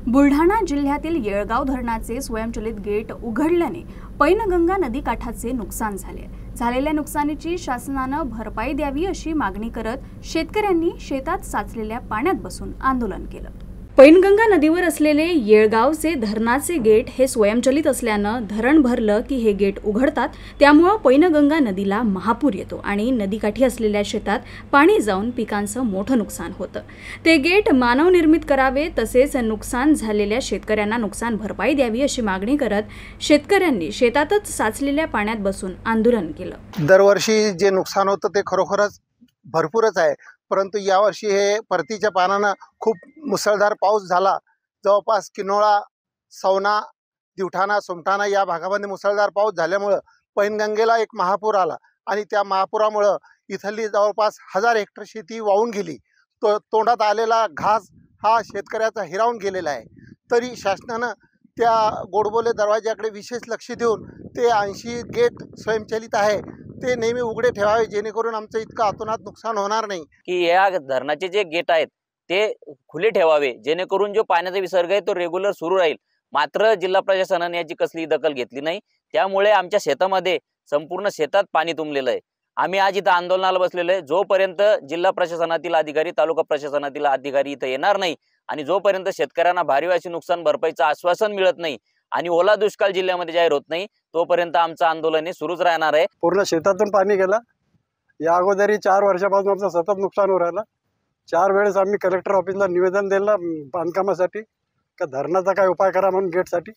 बुलढाणा जिल्ह्यातील येळगाव धरणाचे स्वयंचलित गेट उघडल्याने पैनगंगा नदीकाठाचे नुकसान झाले। झालेल्या नुकसानीची शासनाने भरपाई द्यावी अशी मागणी करत शेतकऱ्यांनी शेतात साचलेल्या पाण्यात बसून आंदोलन केलं। पैनगंगा नदीवर असलेले येळगावचे धरणाचे गेट हे स्वयंचलित असल्यानं धरण भरलं की हे गेट उघडतात, त्यामुळे पैनगंगा नदीला महापूर येतो आणि नदीकाठी असलेल्या शेतात पाणी जाऊन पिकांचं मोठं नुकसान होतं। ते गेट मानवनिर्मित करावे, तसेच नुकसान झालेल्या शेतकऱ्यांना नुकसान भरपाई द्यावी अशी मागणी करत शेतकऱ्यांनी शेतातच साचलेल्या पाण्यात बसून आंदोलन केलं। दरवर्षी जे नुकसान होतं ते खरोखरच भरपूरच आहे, परंतु यावर्षी हे परतीच्या पानानं खूप मुसळधार पाऊस झाला। जवळपास किनोळा, सवना, दिवठाणा, सोमठाणा या भागामध्ये मुसळधार पाऊस झाल्यामुळे पैनगंगेला एक महापूर आला आणि त्या महापुरामुळे इथली जवळपास 1000 हेक्टर शेती वाहून गेली। तोंडात आलेला घास हा शेतकऱ्याचा हिरावून गेलेला आहे। तरी शासनानं त्या गोडबोले दरवाजाकडे विशेष लक्ष देऊन ते 80 गेट स्वयंचलित आहे ते नेहमी उघडे ठेवावे, जेणेकरून आमचं इतकं अतोनात नुकसान होणार नाही। की या धरणाचे जे गेट आहेत ते खुले ठेवावे, जेणेकरून जो पाण्याचा विसर्ग आहे तो रेग्युलर सुरू राहील। मात्र जिल्हा प्रशासनाने याची कसली दखल घेतली नाही, त्यामुळे आमच्या शेतामध्ये संपूर्ण शेतात पाणी तुंबलेलं आहे। आम्ही आज इथं आंदोलनाला बसलेलो आहे। जोपर्यंत जिल्हा प्रशासनातील अधिकारी, तालुका प्रशासनातील अधिकारी इथं येणार नाही आणि जोपर्यंत शेतकऱ्यांना भारी अशी नुकसान भरपाईचं आश्वासन मिळत नाही आणि ओला दुष्काळ जिल्ह्यामध्ये जाहीर होत नाही, तोपर्यंत आमचं आंदोलन हे सुरूच राहणार आहे। पूर्ण शेतातून पाणी गेलं। या अगोदरही 4 वर्षापासून आमचं सतत नुकसान होत राहिलं। 4 वेळेस आम्ही कलेक्टर ऑफिसला निवेदन दिलं बांधकामासाठी का धरणाचा काय उपाय करा म्हणून गेटसाठी।